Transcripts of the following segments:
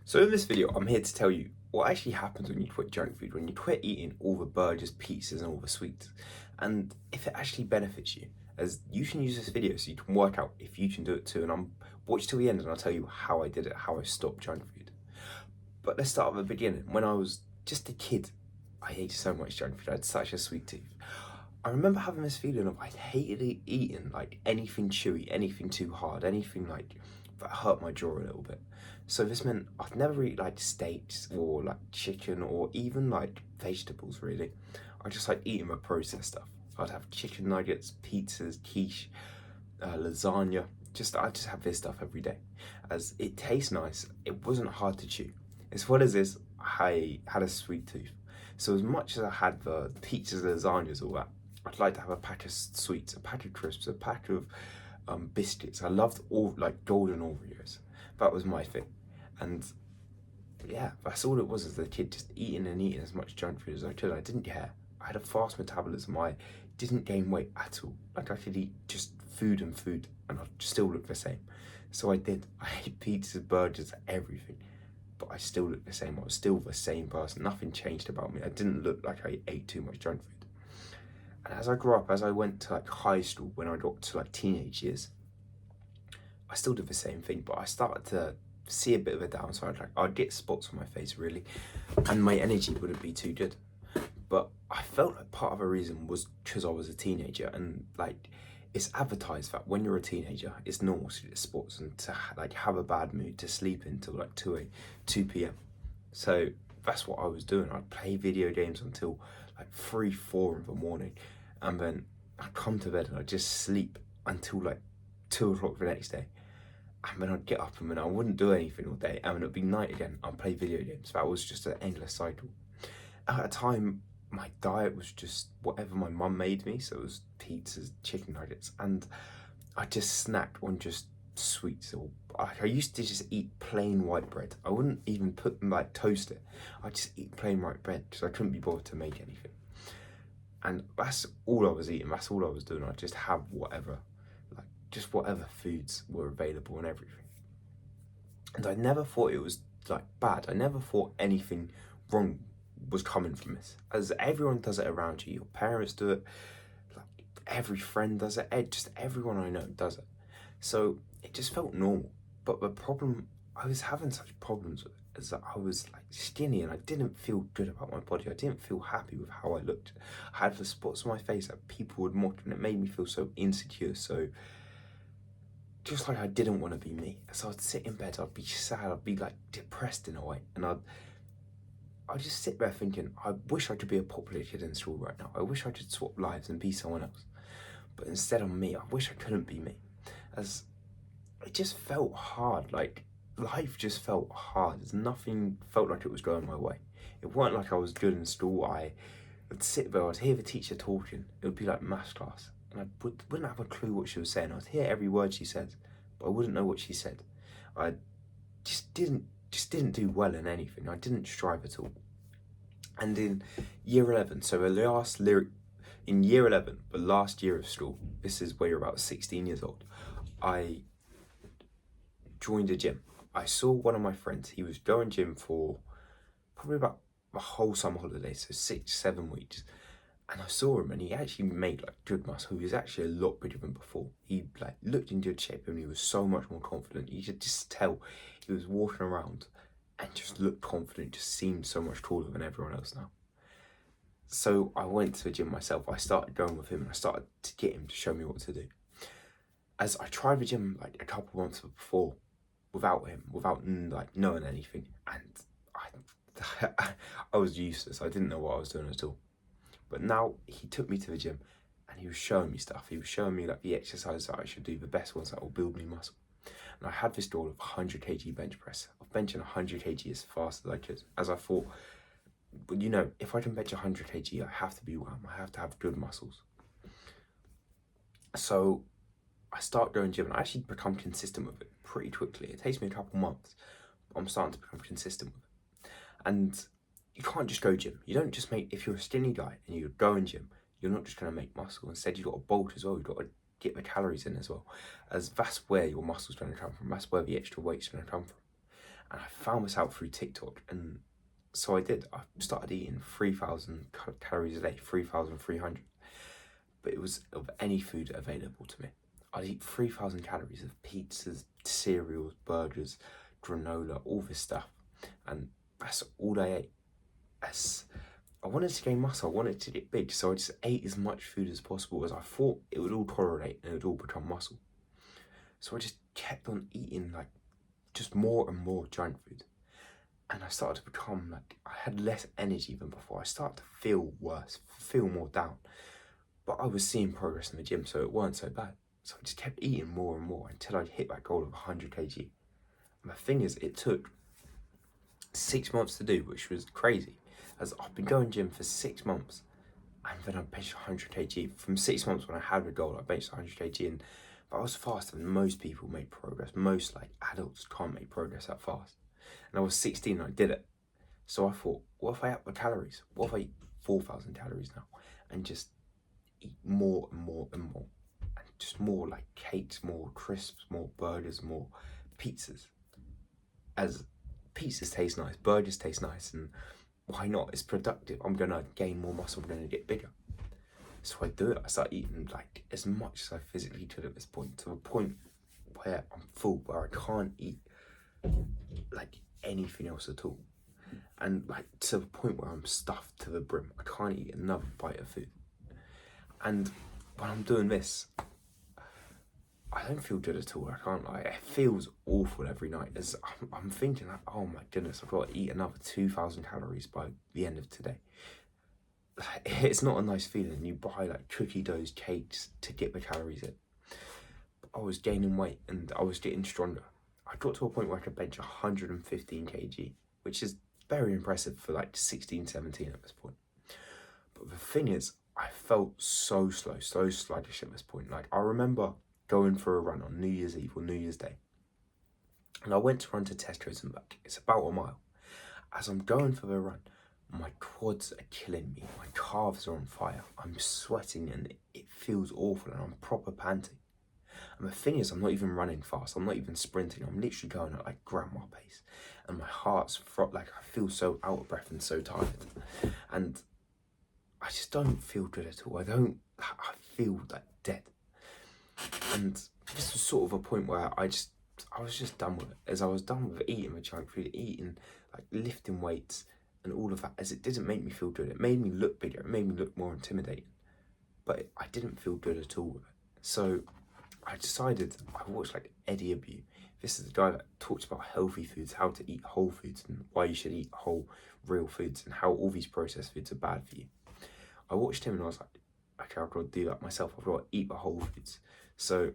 So in this video, I'm here to tell you what actually happens when you quit junk food, when you quit eating all the burgers, pizzas and all the sweets, and if it actually benefits you. As you can use this video so you can work out if you can do it too, and watch till the end and I'll tell you how I did it, how I stopped junk food. But let's start at the beginning. When I was just a kid, I ate so much junk food, I had such a sweet tooth. I remember having this feeling of I hated eating like anything chewy, anything too hard, anything like that hurt my jaw a little bit. So this meant I'd never eat like steaks or like chicken or even like vegetables really. I just like eating the processed stuff. I'd have chicken nuggets, pizzas, quiche, lasagna. I just have this stuff every day, as it tastes nice. It wasn't hard to chew. As well as this, I had a sweet tooth. So as much as I had the pizzas, lasagnas, all that, I'd like to have a pack of sweets, a pack of crisps, a pack of biscuits. I loved all like golden Oreos. That was my thing, and yeah, that's all it was as a kid, just eating and eating as much junk food as I could. I didn't care. I had a fast metabolism. I didn't gain weight at all. Like I could eat just food and I'd still look the same. So I did. I ate pizzas, burgers, everything. But I still looked the same. I was still the same person. Nothing changed about me. I didn't look like I ate too much junk food. And as I grew up, as I went to like high school, when I got to like teenage years, I still did the same thing, but I started to see a bit of a downside. Like I'd get spots on my face really, and my energy wouldn't be too good. But I felt like part of the reason was because I was a teenager, and like it's advertised that when you're a teenager, it's normal to get spots and to like have a bad mood, to sleep until like 2 p.m. So that's what I was doing. I'd play video games until like 3, 4 in the morning, and then I'd come to bed and I'd just sleep until like 2 o'clock the next day. And then I'd get up and then I wouldn't do anything all day, and then it'd be night again. I'd play video games. That was just an endless cycle. At a time, my diet was just whatever my mum made me. So it was pizzas, chicken nuggets, and I just snacked on just sweets. Or I used to just eat plain white bread. I wouldn't even like toast it. I just eat plain white bread because I couldn't be bothered to make anything. And that's all I was eating. That's all I was doing. I just have whatever, like just whatever foods were available and everything. And I never thought it was like bad. I never thought anything wrong was coming from this. As everyone does it around you. Your parents do it. Like every friend does it. Just everyone I know does it. So it just felt normal. But the problem, I was having such problems with it, is that I was like skinny and I didn't feel good about my body. I didn't feel happy with how I looked. I had the spots on my face that people would mock, and it made me feel so insecure. So just like I didn't want to be me. So I'd sit in bed, I'd be sad, I'd be like depressed in a way. And I'd just sit there thinking, I wish I could be a popular kid in school right now. I wish I could swap lives and be someone else. But instead of me, I wish I couldn't be me. As it just felt hard, like life just felt hard. As nothing felt like it was going my way. It weren't like I was good in school. I would sit there, I'd hear the teacher talking. It would be like maths class. And wouldn't have a clue what she was saying. I'd hear every word she said, but I wouldn't know what she said. I just didn't do well in anything. I didn't strive at all. And in year 11, so in year 11, the last year of school, this is where you're about 16 years old, I joined a gym. I saw one of my friends, he was going gym for probably about the whole summer holiday, so 6, 7 weeks. And I saw him and he actually made like good muscle. He was actually a lot bigger than before. He like looked in good shape and he was so much more confident. You could just tell he was walking around and just looked confident, just seemed so much taller than everyone else now. So I went to the gym myself. I started going with him and I started to get him to show me what to do. As I tried the gym like a couple months before without him, without like knowing anything, and I was useless. I didn't know what I was doing at all. But now he took me to the gym and he was showing me stuff. He was showing me like the exercises that I should do, the best ones that will build me muscle. And I had this goal of 100 kg bench press, of benching 100 kg as fast as I could, as I thought, but you know, if I can bench 100 kg, I have to be well, I have to have good muscles. So I start going gym and I actually become consistent with it pretty quickly. It takes me a couple months, but I'm starting to become consistent with it. And you can't just go gym. You don't just make, if you're a skinny guy and you go in gym, you're not just going to make muscle. Instead, you've got to bulk as well. You've got to get the calories in as well. As that's where your muscle's going to come from. That's where the extra weight's going to come from. And I found this out through TikTok, and so I did. I started eating 3,000 calories a day, 3,300. But it was of any food available to me. I'd eat 3,000 calories of pizzas, cereals, burgers, granola, all this stuff. And that's all I ate. I wanted to gain muscle, I wanted to get big, so I just ate as much food as possible as I thought it would all tolerate and it would all become muscle. So I just kept on eating like just more and more junk food. And I started to become like, I had less energy than before. I started to feel worse, feel more down. But I was seeing progress in the gym, so it weren't so bad. So I just kept eating more and more until I hit that goal of 100 kg. And the thing is, it took 6 months to do, which was crazy, as I've been going gym for 6 months, and then I benched 100 kg. From 6 months when I had the goal, I benched 100 kg, and but I was faster than most people made progress. Most like adults can't make progress that fast. And I was 16 and I did it. So I thought, what if I up the calories? What if I eat 4,000 calories now and just eat more and more and more? And just more like cakes, more crisps, more burgers, more pizzas. As pizzas taste nice, burgers taste nice, and why not? It's productive. I'm gonna gain more muscle, I'm gonna get bigger. So I do it. I start eating like as much as I physically could at this point, to a point where I'm full, where I can't eat like anything else at all. And like to the point where I'm stuffed to the brim. I can't eat another bite of food. And when I'm doing this, I don't feel good at all. I can't lie. It feels awful every night. As I'm thinking like, oh my goodness, I've got to eat another 2,000 calories by the end of today. It's not a nice feeling. You buy like cookie doughs, cakes to get the calories in. But I was gaining weight and I was getting stronger. I got to a point where I could bench 115 kg, which is very impressive for like 16, 17 at this point. But the thing is, I felt so slow, so sluggish at this point. Like I remember going for a run on New Year's Eve or New Year's Day, and I went to run to Tesco's and back. It's about a mile. As I'm going for the run, my quads are killing me. My calves are on fire. I'm sweating and it feels awful and I'm proper panting. And the thing is, I'm not even running fast. I'm not even sprinting. I'm literally going at like grandma pace. And my heart's like I feel so out of breath and so tired. And I just don't feel good at all. I feel like dead. And this was sort of a point where I was just done with it. As I was done with eating the junk food, eating, like lifting weights and all of that, as it didn't make me feel good. It made me look bigger. It made me look more intimidating. But I didn't feel good at all with it. So I decided, I watched like Eddie Abu. This is the guy that talks about healthy foods, how to eat whole foods and why you should eat whole, real foods and how all these processed foods are bad for you. I watched him and I was like, okay, I've got to do that myself. I've got to eat the whole foods. So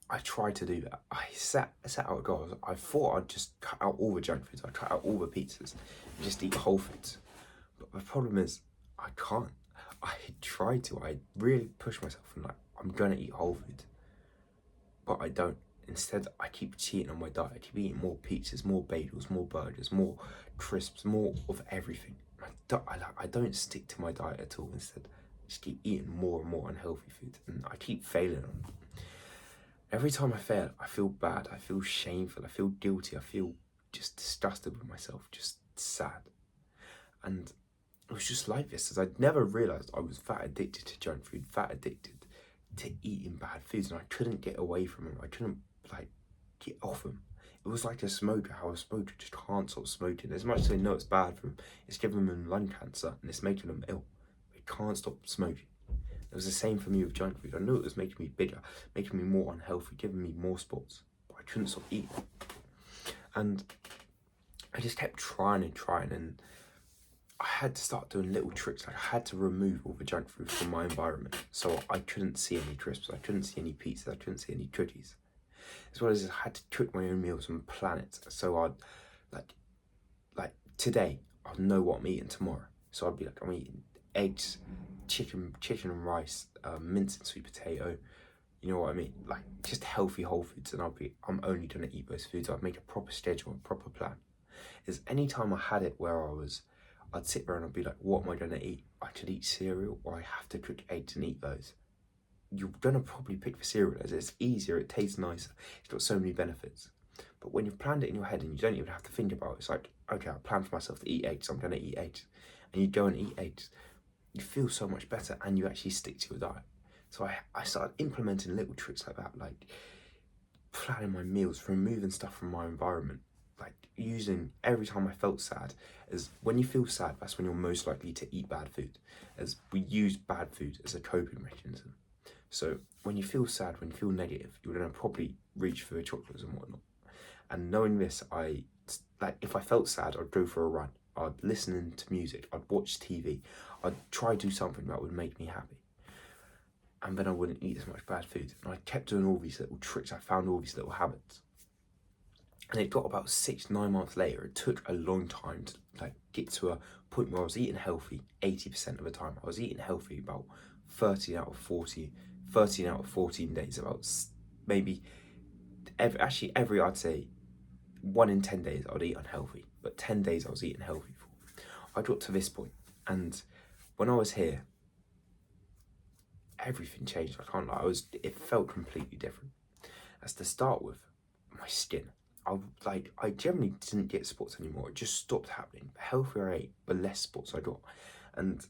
I tried to do that. I set out a goal. I thought I'd just cut out all the junk foods. I'd cut out all the pizzas and just eat whole foods. But the problem is, I can't. I tried to. I really pushed myself and like, I'm going to eat whole foods. But I don't. Instead, I keep cheating on my diet. I keep eating more pizzas, more bagels, more burgers, more crisps, more of everything. I don't stick to my diet at all. Instead, I just keep eating more and more unhealthy food. And I keep failing on it. Every time I fail, I feel bad, I feel shameful, I feel guilty, I feel just disgusted with myself, just sad. And it was just like this, as I'd never realised I was that addicted to junk food, that addicted to eating bad foods, and I couldn't get away from them, I couldn't like get off them. It was like a smoker, how a smoker just can't stop smoking. As much as they know it's bad for them, it's giving them lung cancer and it's making them ill. They can't stop smoking. It was the same for me with junk food. I knew it was making me bigger, making me more unhealthy, giving me more spots, but I couldn't stop eating. And I just kept trying, and I had to start doing little tricks. Like I had to remove all the junk food from my environment, so I couldn't see any crisps, I couldn't see any pizzas, I couldn't see any cookies. As well as I had to cook my own meals and plan it, so I'd like today I'll know what I'm eating tomorrow. So I'd be like, I'm eating eggs, chicken and rice, mince and sweet potato, you know what I mean? Like just healthy whole foods, and I'm only gonna eat those foods. I've made a proper schedule, a proper plan. Is any time I had it where I'd sit there and I'd be like, what am I gonna eat? I could eat cereal, or I have to cook eggs and eat those. You're gonna probably pick the cereal as it's easier, it tastes nicer, it's got so many benefits. But when you've planned it in your head and you don't even have to think about it, it's like, okay, I planned for myself to eat eggs, I'm gonna eat eggs. And you go and eat eggs, you feel so much better and you actually stick to your diet. So I started implementing little tricks like that, like planning my meals, removing stuff from my environment, like using every time I felt sad, as when you feel sad, that's when you're most likely to eat bad food, as we use bad food as a coping mechanism. So when you feel sad, when you feel negative, you're gonna probably reach for the chocolates and whatnot. And knowing this, like if I felt sad, I'd go for a run. I'd listen to music. I'd watch TV. I'd try to do something that would make me happy. And then I wouldn't eat as much bad food. And I kept doing all these little tricks. I found all these little habits. And it got about 6-9 months later. It took a long time to like get to a point where I was eating healthy 80% of the time. I was eating healthy about 13 out of 14 days. About maybe every I'd say 1 in 10 days I'd eat unhealthy, but 10 days I was eating healthy for. I got to this point, and when I was here, everything changed. I can't lie, it felt completely different. As to start with, my skin. I generally didn't get spots anymore. It just stopped happening. The healthier I ate, the less spots I got. And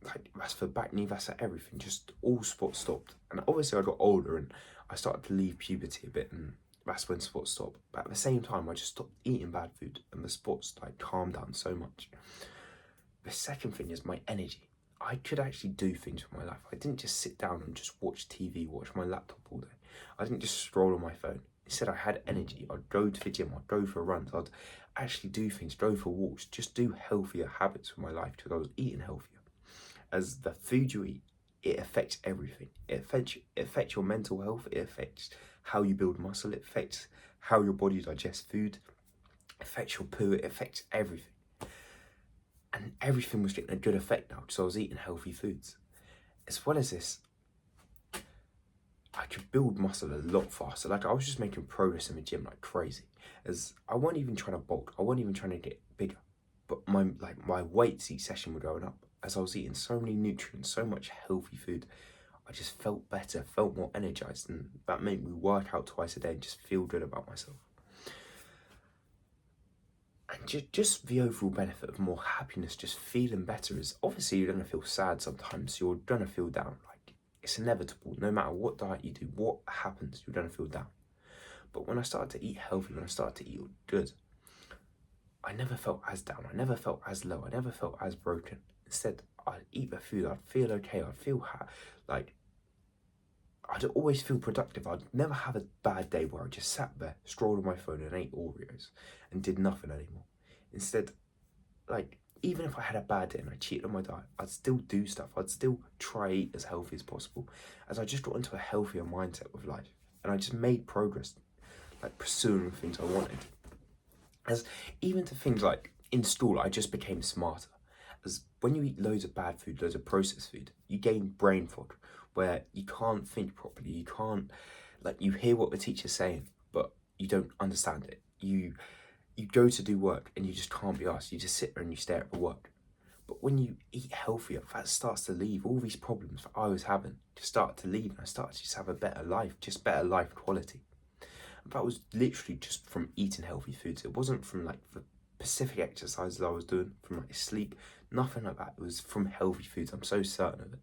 like that's for back knee, that's for everything. Just all spots stopped. And obviously I got older and I started to leave puberty a bit, and that's when spots stopped. But at the same time, I just stopped eating bad food and the spots like calmed down so much. The second thing is my energy. I could actually do things with my life. I didn't just sit down and just watch TV, watch my laptop all day. I didn't just scroll on my phone. Instead, I had energy. I'd go to the gym, I'd go for runs, I'd actually do things, go for walks, just do healthier habits for my life because I was eating healthier. As the food you eat, it affects everything. It affects your mental health, it affects how you build muscle, it affects how your body digests food, it affects your poo, it affects everything. And everything was getting a good effect now because I was eating healthy foods. As well as this, I could build muscle a lot faster. Like I was just making progress in the gym like crazy. As I wasn't even trying to bulk, I wasn't even trying to get bigger. But my weights each session were going up. As I was eating so many nutrients, so much healthy food, I just felt better, felt more energized, and that made me work out twice a day and just feel good about myself. And just the overall benefit of more happiness, just feeling better, is obviously you're going to feel sad sometimes, you're going to feel down. Like it's inevitable, no matter what diet you do, what happens, you're going to feel down. But when I started to eat healthy, when I started to eat good, I never felt as down, I never felt as low, I never felt as broken. Instead, I'd eat the food, I'd feel okay, I'd feel like I'd always feel productive. I'd never have a bad day where I just sat there, scrolled on my phone and ate Oreos and did nothing anymore. Instead, like, even if I had a bad day and I cheated on my diet, I'd still do stuff. I'd still try eat as healthy as possible, as I just got into a healthier mindset with life. And I just made progress, like pursuing the things I wanted. As even to things like in school, I just became smarter. As when you eat loads of bad food, loads of processed food, you gain brain fog, where you can't think properly. You can't, like, you hear what the teacher's saying, but you don't understand it. You go to do work and you just can't be asked. You just sit there and you stare at the work. But when you eat healthier, that starts to leave. All these problems that I was having just start to leave, and I start to just have a better life, just better life quality. And that was literally just from eating healthy foods. It wasn't from like the specific exercises I was doing, from like sleep, nothing like that. It was from healthy foods. I'm so certain of it.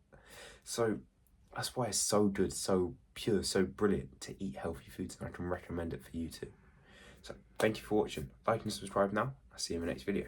So that's why it's so good, so pure, so brilliant to eat healthy foods, and I can recommend it for you too. So thank you for watching. Like and subscribe now. I'll see you in the next video.